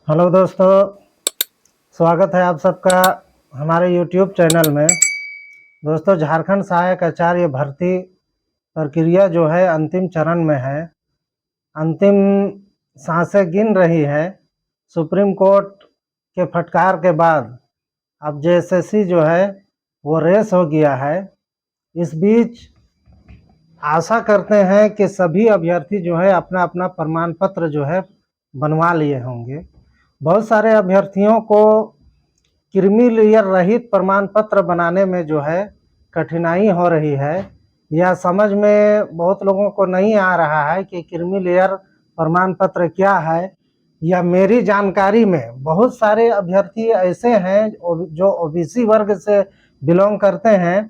Hello दोस्तों, स्वागत है आप सबका हमारे YouTube चैनल में। दोस्तों, झारखंड सहायक आचार्य भर्ती प्रक्रिया जो है अंतिम चरण में है। अंतिम सांसें गिन रही है। सुप्रीम कोर्ट के फटकार के बाद अब जेएसएससी जो है वो रेस हो गया है। इस बीच आशा करते हैं कि सभी अभ्यर्थी जो है अपना अपना प्रमाण पत्र जो है बनवा लिए होंगे। बहुत सारे अभ्यर्थियों को क्रीमी लेयर रहित प्रमाण पत्र बनाने में जो है कठिनाई हो रही है, या समझ में बहुत लोगों को नहीं आ रहा है कि क्रीमी लेयर प्रमाण पत्र क्या है। या मेरी जानकारी में बहुत सारे अभ्यर्थी ऐसे हैं जो ओबीसी वर्ग से बिलोंग करते हैं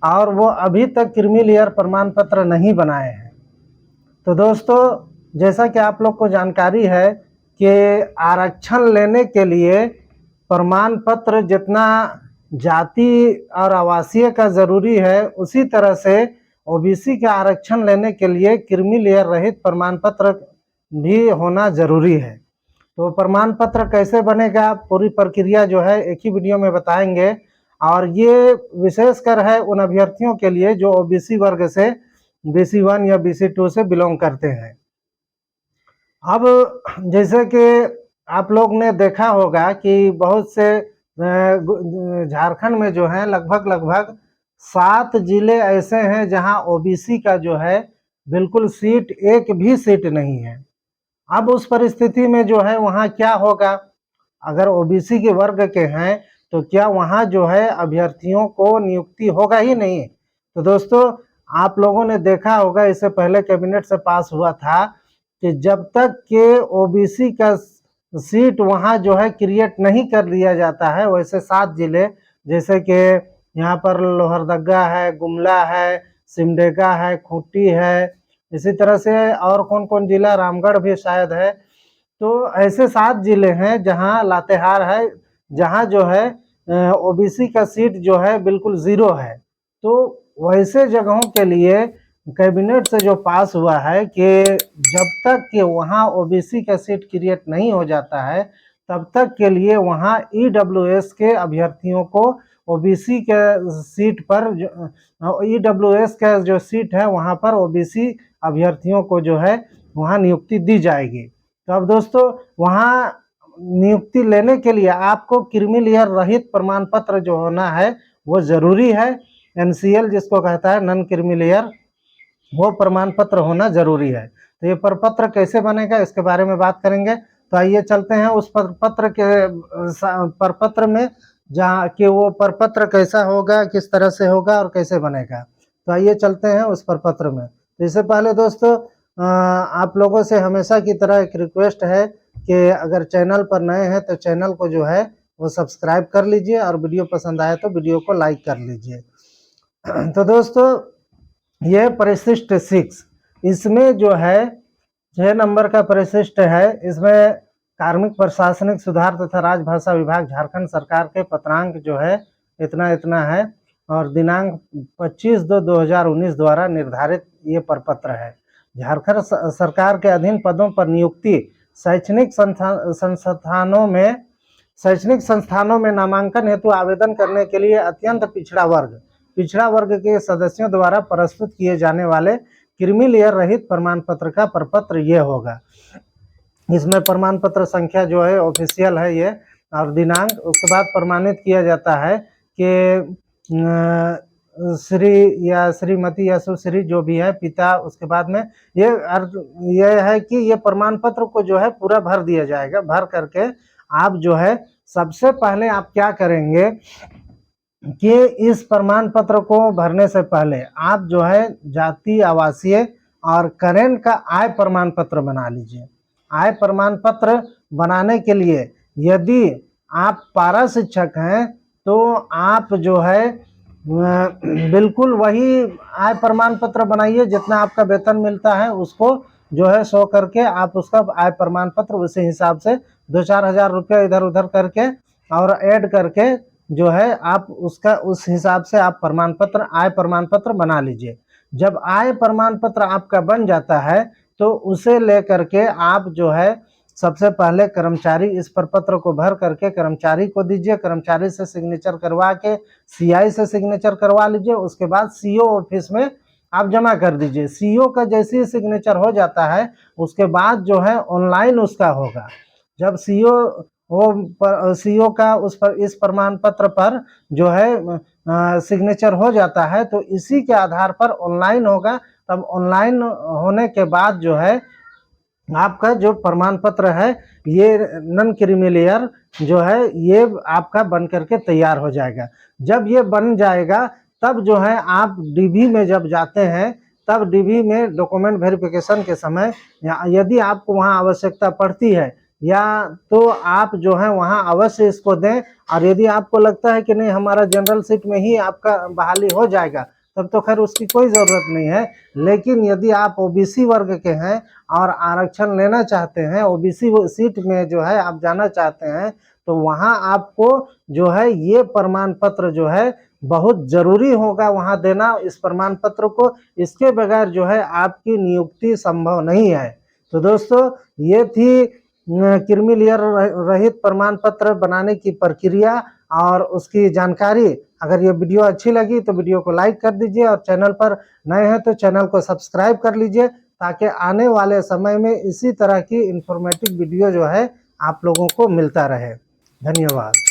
और वो अभी तक क्रीमी लेयर प्रमाण पत्र नहीं बनाए हैं। तो दोस्तों, जैसा कि आप लोग को जानकारी है कि आरक्षण लेने के लिए प्रमाण पत्र जितना जाति और आवासीय का ज़रूरी है, उसी तरह से ओबीसी का आरक्षण लेने के लिए क्रीमी लेयर रहित प्रमाण पत्र भी होना ज़रूरी है। तो प्रमाण पत्र कैसे बनेगा, पूरी प्रक्रिया जो है एक ही वीडियो में बताएंगे। और ये विशेषकर है उन अभ्यर्थियों के लिए जो ओबीसी वर्ग से BC1 या BC2 से बिलोंग करते हैं। अब जैसे कि आप लोग ने देखा होगा कि बहुत से झारखंड में जो है लगभग 7 जिले ऐसे हैं जहां ओबीसी का जो है बिल्कुल सीट, एक भी सीट नहीं है। अब उस परिस्थिति में जो है वहां क्या होगा? अगर ओबीसी के वर्ग के हैं तो क्या वहां जो है अभ्यर्थियों को नियुक्ति होगा ही नहीं। तो दोस्तों, आप लोगों ने देखा होगा, इससे पहले कैबिनेट से पास हुआ था कि जब तक के ओबीसी का सीट वहां जो है क्रिएट नहीं कर दिया जाता है, वैसे 7 जिले जैसे कि यहाँ पर लोहरदगा है, गुमला है, सिमडेगा है, खूंटी है, इसी तरह से और कौन कौन जिला, रामगढ़ भी शायद है। तो ऐसे 7 जिले हैं, जहां लातेहार है, जहां जो है ओबीसी का सीट जो है बिल्कुल ज़ीरो है। तो वैसे जगहों के लिए कैबिनेट से जो पास हुआ है कि जब तक कि वहाँ ओबीसी का सीट क्रिएट नहीं हो जाता है, तब तक के लिए वहाँ ईडब्ल्यूएस के अभ्यर्थियों को ओबीसी के सीट पर ईडब्ल्यूएस का जो सीट है वहाँ पर ओबीसी अभ्यर्थियों को जो है वहाँ नियुक्ति दी जाएगी। तो अब दोस्तों, वहाँ नियुक्ति लेने के लिए आपको क्रीमी लेयर रहित प्रमाण पत्र जो होना है वो ज़रूरी है। NCL जिसको कहता है, नॉन क्रीमी लेयर, वो प्रमाण पत्र होना जरूरी है। तो ये प्रपत्र कैसे बनेगा इसके बारे में बात करेंगे। तो आइए चलते हैं उस प्रपत्र के प्रपत्र में, जहाँ कि वो प्रपत्र कैसा होगा, किस तरह से होगा और कैसे बनेगा। तो आइए चलते हैं उस प्रपत्र में। तो इससे पहले दोस्तों, आप लोगों से हमेशा की तरह एक रिक्वेस्ट है कि अगर चैनल पर नए हैं तो चैनल को जो है वो सब्सक्राइब कर लीजिए और वीडियो पसंद आए तो वीडियो को लाइक कर लीजिए। तो दोस्तों, यह परिशिष्ट 6, इसमें जो है 6 नंबर का परिशिष्ट है। इसमें कार्मिक प्रशासनिक सुधार तथा राजभाषा विभाग झारखंड सरकार के पत्रांक जो है इतना इतना है, और दिनांक 25/2/2019 द्वारा निर्धारित ये प्रपत्र है। झारखंड सरकार के अधीन पदों पर नियुक्ति शैक्षणिक संस्थानों में नामांकन हेतु आवेदन करने के लिए अत्यंत पिछड़ा वर्ग के सदस्यों द्वारा प्रस्तुत किए जाने वाले क्रीमी लेयर रहित प्रमाण पत्र का प्रपत्र ये होगा। इसमें प्रमाण पत्र संख्या जो है ऑफिशियल है ये, और दिनांक, उसके बाद प्रमाणित किया जाता है कि श्री या श्रीमती या सुश्री जो भी है, पिता, उसके बाद में ये है कि ये प्रमाण पत्र को जो है पूरा भर दिया जाएगा। भर करके आप जो है सबसे पहले आप क्या करेंगे कि इस प्रमाण पत्र को भरने से पहले आप जो है जाति, आवासीय और करेंट का आय प्रमाण पत्र बना लीजिए। आय प्रमाण पत्र बनाने के लिए यदि आप पारा शिक्षक हैं तो आप जो है बिल्कुल वही आय प्रमाण पत्र बनाइए, जितना आपका वेतन मिलता है उसको जो है शो करके आप उसका आय प्रमाण पत्र उसी हिसाब से 2-4 हज़ार रुपया इधर उधर करके और ऐड करके जो है आप उसका उस हिसाब से आप प्रमाण पत्र, आय प्रमाण पत्र बना लीजिए। जब आय प्रमाण पत्र आपका बन जाता है तो उसे लेकर के आप जो है सबसे पहले कर्मचारी इस प्रपत्र को भर करके कर्मचारी को दीजिए, कर्मचारी से सिग्नेचर करवा के सीआई से सिग्नेचर करवा लीजिए, उसके बाद सीओ ऑफिस में आप जमा कर दीजिए। सीओ का जैसे ही सिग्नेचर हो जाता है उसके बाद जो है ऑनलाइन उसका होगा। जब सीओ का उस पर इस प्रमाण पत्र पर जो है सिग्नेचर हो जाता है तो इसी के आधार पर ऑनलाइन होगा। तब ऑनलाइन होने के बाद जो है आपका जो प्रमाण पत्र है ये नॉन क्रीमी जो है ये आपका बन करके तैयार हो जाएगा। जब ये बन जाएगा तब जो है आप डीबी में जब जाते हैं तब डीबी में डॉक्यूमेंट वेरिफिकेशन के समय यदि आपको वहाँ आवश्यकता पड़ती है या तो आप जो है वहाँ अवश्य इसको दें। और यदि आपको लगता है कि नहीं हमारा जनरल सीट में ही आपका बहाली हो जाएगा तब तो खैर उसकी कोई ज़रूरत नहीं है। लेकिन यदि आप ओबीसी वर्ग के हैं और आरक्षण लेना चाहते हैं, ओबीसी सीट में जो है आप जाना चाहते हैं तो वहाँ आपको जो है ये प्रमाण पत्र जो है बहुत ज़रूरी होगा वहाँ देना इस प्रमाण पत्र को। इसके बगैर जो है आपकी नियुक्ति संभव नहीं है। तो दोस्तों ये थी क्रीमी लेयर रहित प्रमाण पत्र बनाने की प्रक्रिया और उसकी जानकारी। अगर ये वीडियो अच्छी लगी तो वीडियो को लाइक कर दीजिए और चैनल पर नए हैं तो चैनल को सब्सक्राइब कर लीजिए ताकि आने वाले समय में इसी तरह की इंफॉर्मेटिव वीडियो जो है आप लोगों को मिलता रहे। धन्यवाद।